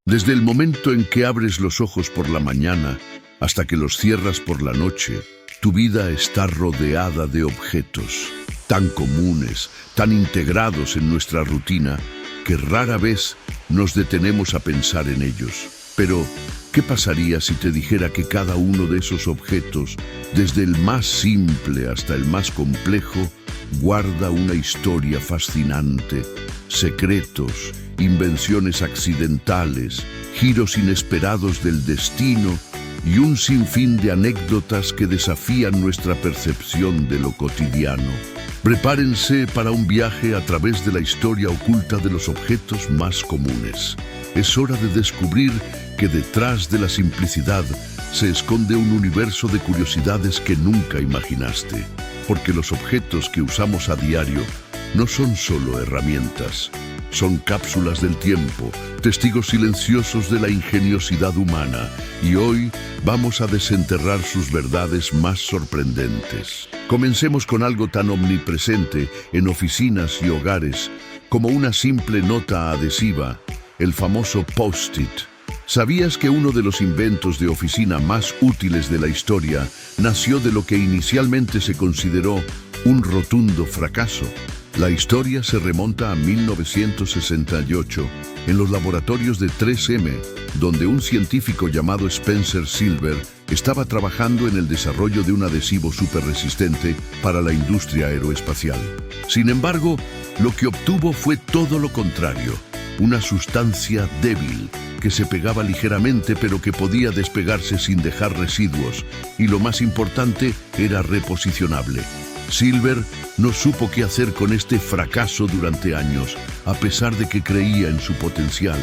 Desde el momento en que abres los ojos por la mañana hasta que los cierras por la noche, tu vida está rodeada de objetos tan comunes, tan integrados en nuestra rutina, que rara vez nos detenemos a pensar en ellos. Pero, ¿qué pasaría si te dijera que cada uno de esos objetos, desde el más simple hasta el más complejo, guarda una historia fascinante, secretos, invenciones accidentales, giros inesperados del destino y un sinfín de anécdotas que desafían nuestra percepción de lo cotidiano? Prepárense para un viaje a través de la historia oculta de los objetos más comunes. Es hora de descubrir que detrás de la simplicidad se esconde un universo de curiosidades que nunca imaginaste. Porque los objetos que usamos a diario no son solo herramientas, son cápsulas del tiempo, testigos silenciosos de la ingeniosidad humana, y hoy vamos a desenterrar sus verdades más sorprendentes. Comencemos con algo tan omnipresente en oficinas y hogares como una simple nota adhesiva, el famoso Post-it. ¿Sabías que uno de los inventos de oficina más útiles de la historia nació de lo que inicialmente se consideró un rotundo fracaso? La historia se remonta a 1968, en los laboratorios de 3M, donde un científico llamado Spencer Silver estaba trabajando en el desarrollo de un adhesivo superresistente para la industria aeroespacial. Sin embargo, lo que obtuvo fue todo lo contrario, una sustancia débil, que se pegaba ligeramente pero que podía despegarse sin dejar residuos, y lo más importante, era reposicionable. Silver no supo qué hacer con este fracaso durante años, a pesar de que creía en su potencial.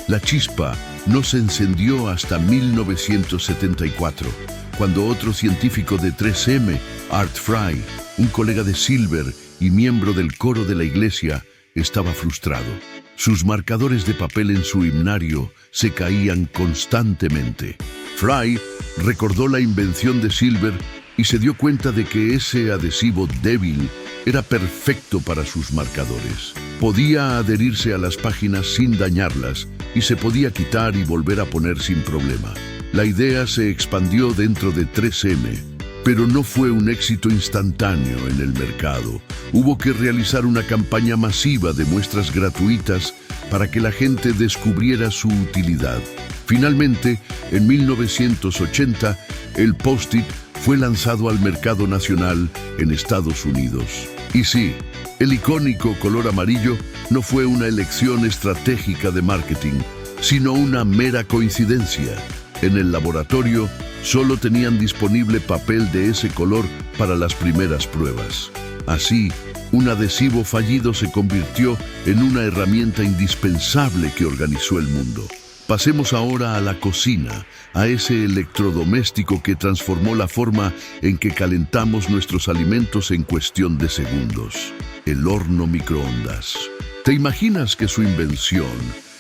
La chispa no se encendió hasta 1974, cuando otro científico de 3M, Art Fry, un colega de Silver y miembro del coro de la iglesia, estaba frustrado. Sus marcadores de papel en su himnario se caían constantemente. Fry recordó la invención de Silver y se dio cuenta de que ese adhesivo débil era perfecto para sus marcadores. Podía adherirse a las páginas sin dañarlas y se podía quitar y volver a poner sin problema. La idea se expandió dentro de 3M, pero no fue un éxito instantáneo en el mercado. Hubo que realizar una campaña masiva de muestras gratuitas para que la gente descubriera su utilidad. Finalmente, en 1980, el Post-it fue lanzado al mercado nacional en Estados Unidos. Y sí, el icónico color amarillo no fue una elección estratégica de marketing, sino una mera coincidencia. En el laboratorio solo tenían disponible papel de ese color para las primeras pruebas. Así, un adhesivo fallido se convirtió en una herramienta indispensable que organizó el mundo. Pasemos ahora a la cocina, a ese electrodoméstico que transformó la forma en que calentamos nuestros alimentos en cuestión de segundos: el horno microondas. ¿Te imaginas que su invención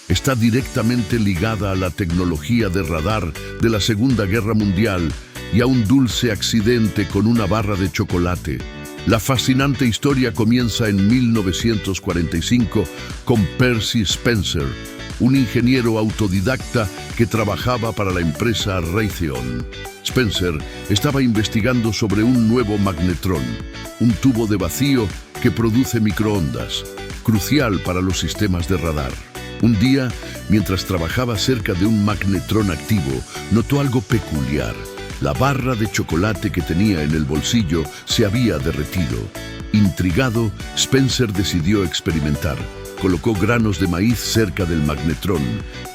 está directamente ligada a la tecnología de radar de la Segunda Guerra Mundial y a un dulce accidente con una barra de chocolate? La fascinante historia comienza en 1945 con Percy Spencer, un ingeniero autodidacta que trabajaba para la empresa Raytheon. Spencer estaba investigando sobre un nuevo magnetrón, un tubo de vacío que produce microondas, crucial para los sistemas de radar. Un día, mientras trabajaba cerca de un magnetrón activo, notó algo peculiar. La barra de chocolate que tenía en el bolsillo se había derretido. Intrigado, Spencer decidió experimentar. Colocó granos de maíz cerca del magnetrón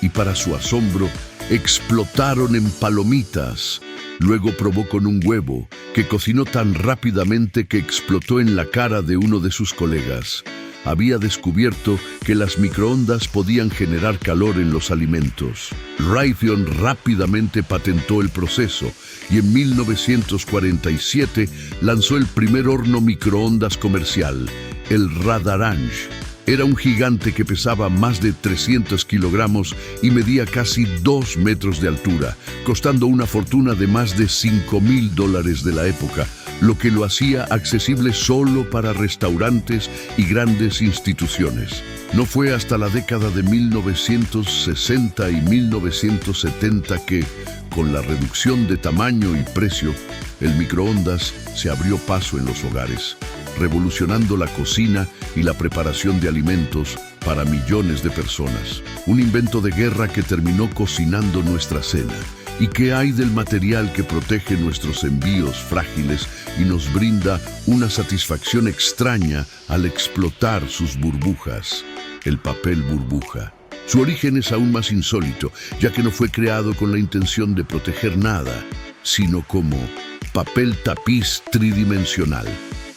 y, para su asombro, explotaron en palomitas. Luego probó con un huevo, que cocinó tan rápidamente que explotó en la cara de uno de sus colegas. Había descubierto que las microondas podían generar calor en los alimentos. Raytheon rápidamente patentó el proceso y en 1947 lanzó el primer horno microondas comercial, el Radarange. Era un gigante que pesaba más de 300 kilogramos y medía casi 2 metros de altura, costando una fortuna de más de $5.000 de la época, lo que lo hacía accesible solo para restaurantes y grandes instituciones. No fue hasta la década de 1960 y 1970 que, con la reducción de tamaño y precio, el microondas se abrió paso en los hogares, revolucionando la cocina y la preparación de alimentos para millones de personas. Un invento de guerra que terminó cocinando nuestra cena. ¿Y qué hay del material que protege nuestros envíos frágiles y nos brinda una satisfacción extraña al explotar sus burbujas? El papel burbuja. Su origen es aún más insólito, ya que no fue creado con la intención de proteger nada, sino como papel tapiz tridimensional.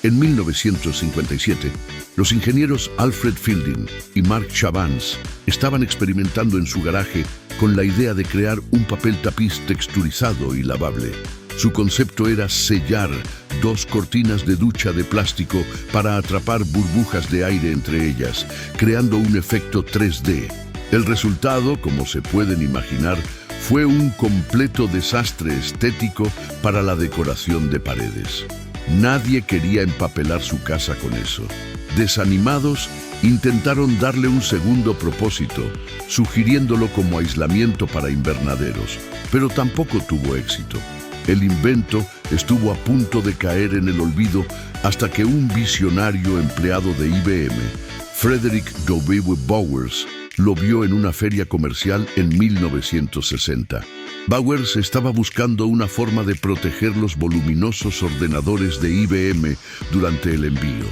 En 1957, los ingenieros Alfred Fielding y Mark Chavans estaban experimentando en su garaje con la idea de crear un papel tapiz texturizado y lavable. Su concepto era sellar 2 cortinas de ducha de plástico para atrapar burbujas de aire entre ellas, creando un efecto 3D. El resultado, como se pueden imaginar, fue un completo desastre estético para la decoración de paredes. Nadie quería empapelar su casa con eso. Desanimados, intentaron darle un segundo propósito, sugiriéndolo como aislamiento para invernaderos, pero tampoco tuvo éxito. El invento estuvo a punto de caer en el olvido hasta que un visionario empleado de IBM, Frederick W. Bowers, lo vio en una feria comercial en 1960. Bowers estaba buscando una forma de proteger los voluminosos ordenadores de IBM durante el envío.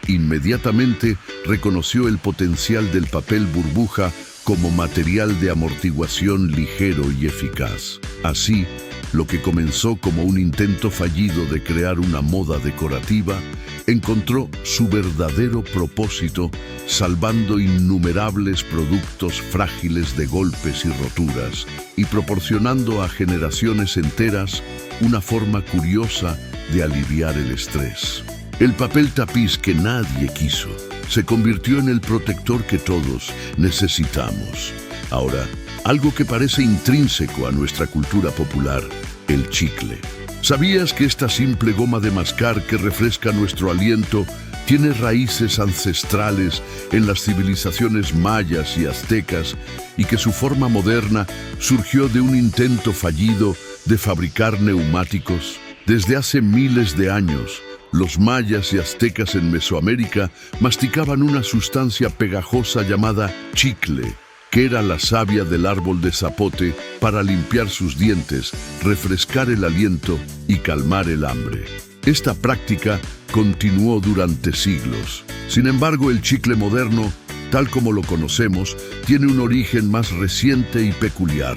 Inmediatamente reconoció el potencial del papel burbuja como material de amortiguación ligero y eficaz. Así, lo que comenzó como un intento fallido de crear una moda decorativa, encontró su verdadero propósito, salvando innumerables productos frágiles de golpes y roturas y proporcionando a generaciones enteras una forma curiosa de aliviar el estrés. El papel tapiz que nadie quiso se convirtió en el protector que todos necesitamos. Ahora, algo que parece intrínseco a nuestra cultura popular, el chicle. ¿Sabías que esta simple goma de mascar que refresca nuestro aliento tiene raíces ancestrales en las civilizaciones mayas y aztecas y que su forma moderna surgió de un intento fallido de fabricar neumáticos? Desde hace miles de años, los mayas y aztecas en Mesoamérica masticaban una sustancia pegajosa llamada chicle, que era la savia del árbol de zapote para limpiar sus dientes, refrescar el aliento y calmar el hambre. Esta práctica continuó durante siglos. Sin embargo, el chicle moderno, tal como lo conocemos, tiene un origen más reciente y peculiar.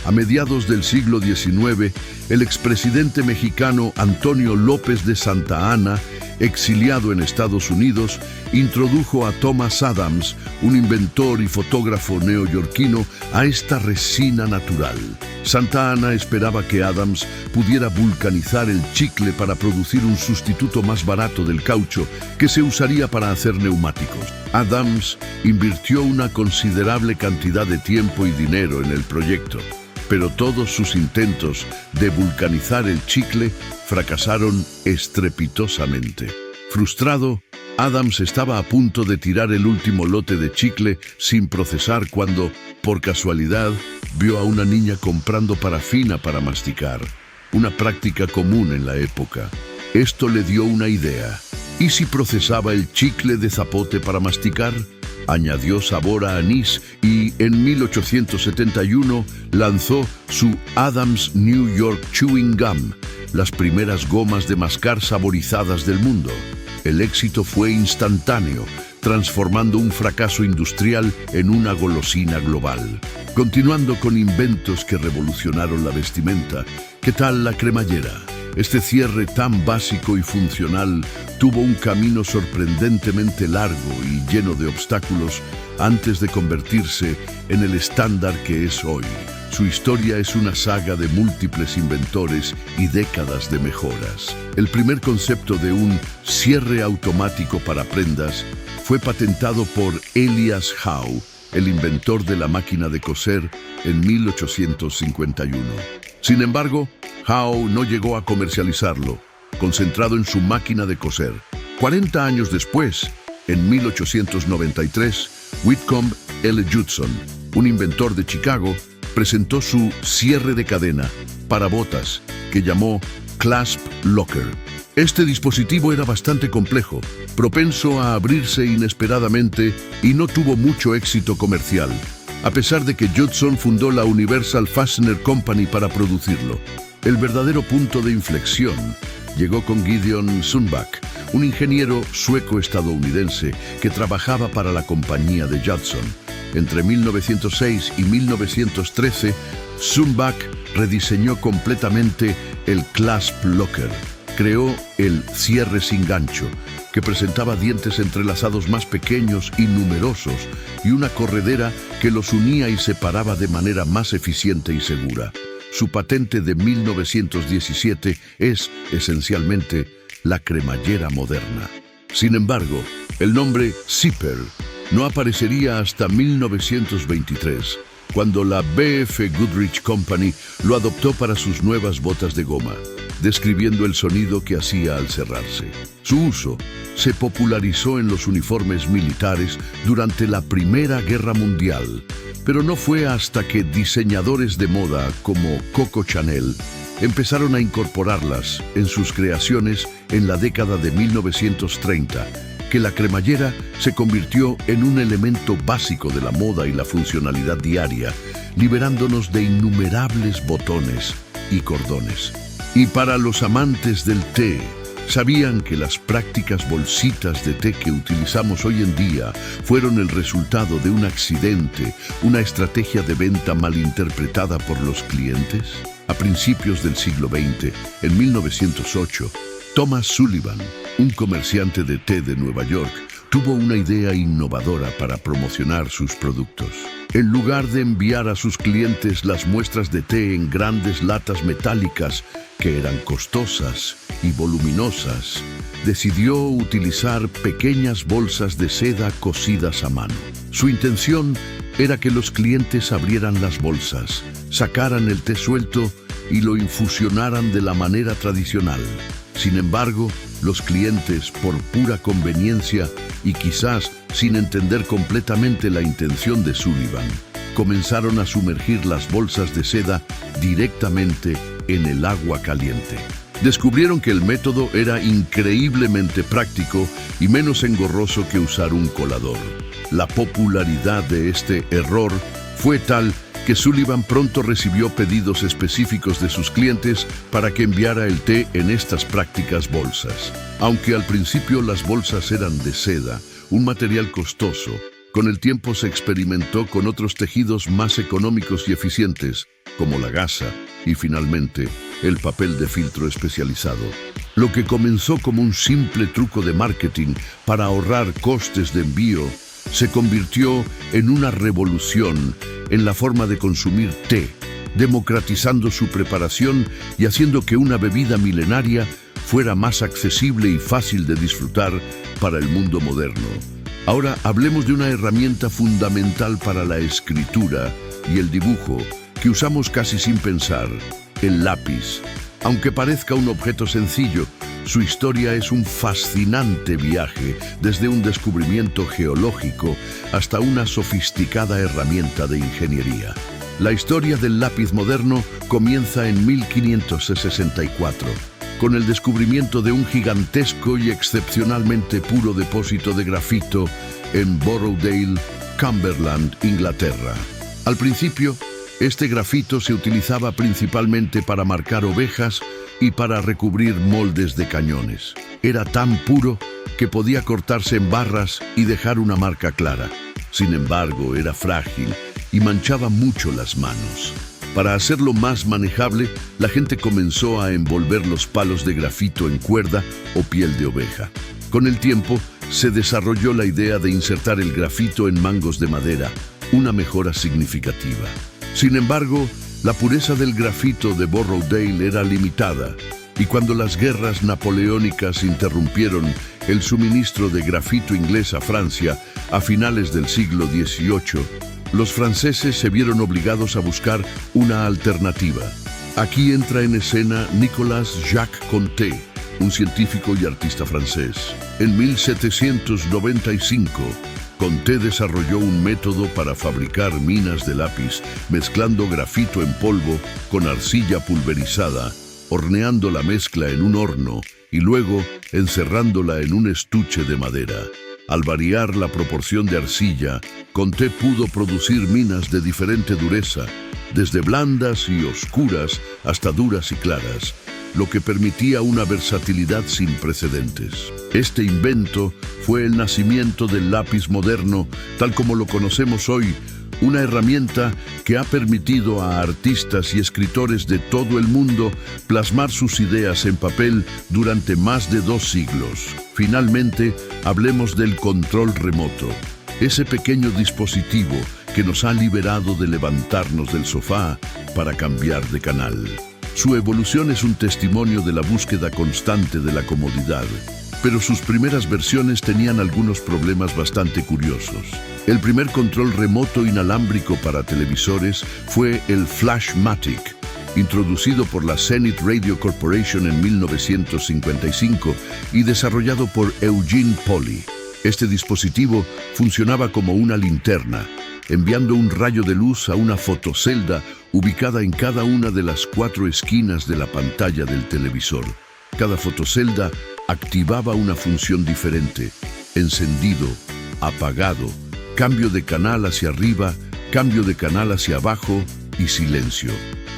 A mediados del siglo XIX, el expresidente mexicano Antonio López de Santa Anna, exiliado en Estados Unidos, introdujo a Thomas Adams, un inventor y fotógrafo neoyorquino, a esta resina natural. Santa Anna esperaba que Adams pudiera vulcanizar el chicle para producir un sustituto más barato del caucho que se usaría para hacer neumáticos. Adams invirtió una considerable cantidad de tiempo y dinero en el proyecto, pero todos sus intentos de vulcanizar el chicle fracasaron estrepitosamente. Frustrado, Adams estaba a punto de tirar el último lote de chicle sin procesar cuando, por casualidad, vio a una niña comprando parafina para masticar, una práctica común en la época. Esto le dio una idea. ¿Y si procesaba el chicle de zapote para masticar? Añadió sabor a anís y en 1871 lanzó su Adams New York Chewing Gum, las primeras gomas de mascar saborizadas del mundo. El éxito fue instantáneo, transformando un fracaso industrial en una golosina global. Continuando con inventos que revolucionaron la vestimenta, ¿qué tal la cremallera? Este cierre tan básico y funcional tuvo un camino sorprendentemente largo y lleno de obstáculos antes de convertirse en el estándar que es hoy. Su historia es una saga de múltiples inventores y décadas de mejoras. El primer concepto de un cierre automático para prendas fue patentado por Elias Howe, el inventor de la máquina de coser, en 1851. Sin embargo, Howe no llegó a comercializarlo, concentrado en su máquina de coser. 40 años después, en 1893, Whitcomb L. Judson, un inventor de Chicago, presentó su cierre de cadena para botas, que llamó Clasp Locker. Este dispositivo era bastante complejo, propenso a abrirse inesperadamente y no tuvo mucho éxito comercial, a pesar de que Judson fundó la Universal Fastener Company para producirlo. El verdadero punto de inflexión llegó con Gideon Sundback, un ingeniero sueco-estadounidense que trabajaba para la compañía de Judson. Entre 1906 y 1913, Sundback rediseñó completamente el Clasp Locker. Creó el cierre sin gancho, que presentaba dientes entrelazados más pequeños y numerosos y una corredera que los unía y separaba de manera más eficiente y segura. Su patente de 1917 es, esencialmente, la cremallera moderna. Sin embargo, el nombre Zipper no aparecería hasta 1923, cuando la B.F. Goodrich Company lo adoptó para sus nuevas botas de goma, describiendo el sonido que hacía al cerrarse. Su uso se popularizó en los uniformes militares durante la Primera Guerra Mundial, pero no fue hasta que diseñadores de moda como Coco Chanel empezaron a incorporarlas en sus creaciones en la década de 1930, que la cremallera se convirtió en un elemento básico de la moda y la funcionalidad diaria, liberándonos de innumerables botones y cordones. Y para los amantes del té, ¿sabían que las prácticas bolsitas de té que utilizamos hoy en día fueron el resultado de un accidente, una estrategia de venta malinterpretada por los clientes? A principios del siglo XX, en 1908, Thomas Sullivan, un comerciante de té de Nueva York, tuvo una idea innovadora para promocionar sus productos. En lugar de enviar a sus clientes las muestras de té en grandes latas metálicas, que eran costosas y voluminosas, decidió utilizar pequeñas bolsas de seda cosidas a mano. Su intención era que los clientes abrieran las bolsas, sacaran el té suelto y lo infusionaran de la manera tradicional. Sin embargo, los clientes, por pura conveniencia y quizás sin entender completamente la intención de Sullivan, comenzaron a sumergir las bolsas de seda directamente en el agua caliente. Descubrieron que el método era increíblemente práctico y menos engorroso que usar un colador. La popularidad de este error fue tal que Sullivan pronto recibió pedidos específicos de sus clientes para que enviara el té en estas prácticas bolsas. Aunque al principio las bolsas eran de seda, un material costoso, con el tiempo se experimentó con otros tejidos más económicos y eficientes, como la gasa y finalmente el papel de filtro especializado. Lo que comenzó como un simple truco de marketing para ahorrar costes de envío se convirtió en una revolución en la forma de consumir té, democratizando su preparación y haciendo que una bebida milenaria fuera más accesible y fácil de disfrutar para el mundo moderno. Ahora hablemos de una herramienta fundamental para la escritura y el dibujo que usamos casi sin pensar, el lápiz. Aunque parezca un objeto sencillo, su historia es un fascinante viaje desde un descubrimiento geológico hasta una sofisticada herramienta de ingeniería. La historia del lápiz moderno comienza en 1564, con el descubrimiento de un gigantesco y excepcionalmente puro depósito de grafito en Borrowdale, Cumberland, Inglaterra. Al principio, este grafito se utilizaba principalmente para marcar ovejas y para recubrir moldes de cañones. Era tan puro que podía cortarse en barras y dejar una marca clara. Sin embargo, era frágil y manchaba mucho las manos. Para hacerlo más manejable, la gente comenzó a envolver los palos de grafito en cuerda o piel de oveja. Con el tiempo, se desarrolló la idea de insertar el grafito en mangos de madera, una mejora significativa. Sin embargo, la pureza del grafito de Borrowdale era limitada, y cuando las guerras napoleónicas interrumpieron el suministro de grafito inglés a Francia a finales del siglo XVIII, los franceses se vieron obligados a buscar una alternativa. Aquí entra en escena Nicolas Jacques Conté, un científico y artista francés. En 1795, Conté desarrolló un método para fabricar minas de lápiz, mezclando grafito en polvo con arcilla pulverizada, horneando la mezcla en un horno y luego encerrándola en un estuche de madera. Al variar la proporción de arcilla, Conté pudo producir minas de diferente dureza, desde blandas y oscuras hasta duras y claras, lo que permitía una versatilidad sin precedentes. Este invento fue el nacimiento del lápiz moderno, tal como lo conocemos hoy, una herramienta que ha permitido a artistas y escritores de todo el mundo plasmar sus ideas en papel durante más de 2 siglos. Finalmente, hablemos del control remoto, ese pequeño dispositivo que nos ha liberado de levantarnos del sofá para cambiar de canal. Su evolución es un testimonio de la búsqueda constante de la comodidad, pero sus primeras versiones tenían algunos problemas bastante curiosos. El primer control remoto inalámbrico para televisores fue el Flashmatic, introducido por la Zenith Radio Corporation en 1955 y desarrollado por Eugene Polly. Este dispositivo funcionaba como una linterna, enviando un rayo de luz a una fotocelda ubicada en cada una de las 4 esquinas de la pantalla del televisor. Cada fotocelda activaba una función diferente: encendido, apagado, cambio de canal hacia arriba, cambio de canal hacia abajo y silencio.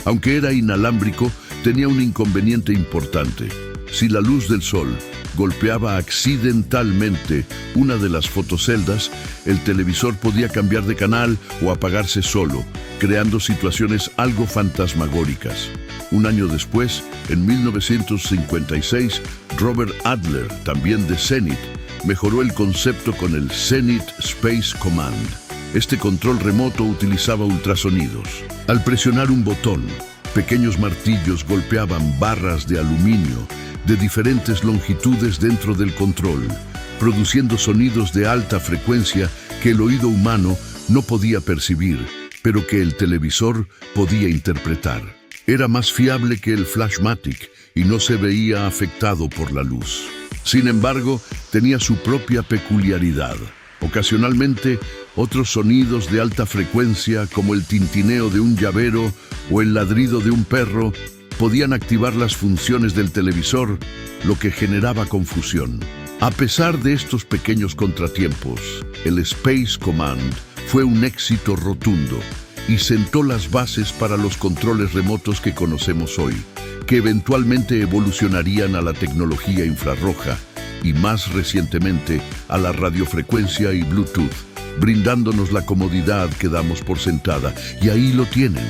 Aunque era inalámbrico, tenía un inconveniente importante. Si la luz del sol golpeaba accidentalmente una de las fotoceldas, el televisor podía cambiar de canal o apagarse solo, creando situaciones algo fantasmagóricas. Un año después, en 1956, Robert Adler, también de Zenith, mejoró el concepto con el Zenith Space Command. Este control remoto utilizaba ultrasonidos. Al presionar un botón, pequeños martillos golpeaban barras de aluminio de diferentes longitudes dentro del control, produciendo sonidos de alta frecuencia que el oído humano no podía percibir, pero que el televisor podía interpretar. Era más fiable que el Flashmatic y no se veía afectado por la luz. Sin embargo, tenía su propia peculiaridad. Ocasionalmente, otros sonidos de alta frecuencia, como el tintineo de un llavero o el ladrido de un perro, podían activar las funciones del televisor, lo que generaba confusión. A pesar de estos pequeños contratiempos, el Space Command fue un éxito rotundo y sentó las bases para los controles remotos que conocemos hoy, que eventualmente evolucionarían a la tecnología infrarroja y más recientemente a la radiofrecuencia y Bluetooth, brindándonos la comodidad que damos por sentada. Y ahí lo tienen,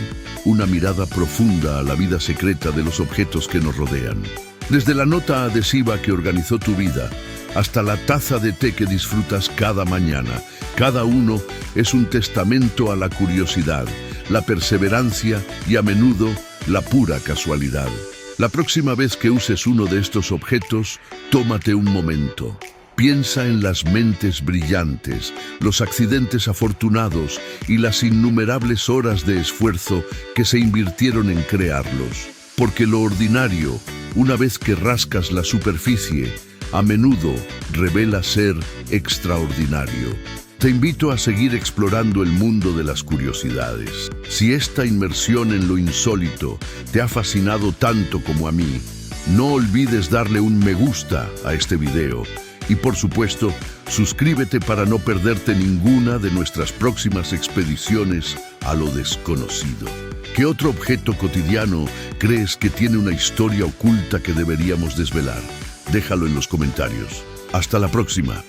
una mirada profunda a la vida secreta de los objetos que nos rodean. Desde la nota adhesiva que organizó tu vida, hasta la taza de té que disfrutas cada mañana, cada uno es un testamento a la curiosidad, la perseverancia y a menudo la pura casualidad. La próxima vez que uses uno de estos objetos, tómate un momento. Piensa en las mentes brillantes, los accidentes afortunados y las innumerables horas de esfuerzo que se invirtieron en crearlos. Porque lo ordinario, una vez que rascas la superficie, a menudo revela ser extraordinario. Te invito a seguir explorando el mundo de las curiosidades. Si esta inmersión en lo insólito te ha fascinado tanto como a mí, no olvides darle un me gusta a este video. Y por supuesto, suscríbete para no perderte ninguna de nuestras próximas expediciones a lo desconocido. ¿Qué otro objeto cotidiano crees que tiene una historia oculta que deberíamos desvelar? Déjalo en los comentarios. Hasta la próxima.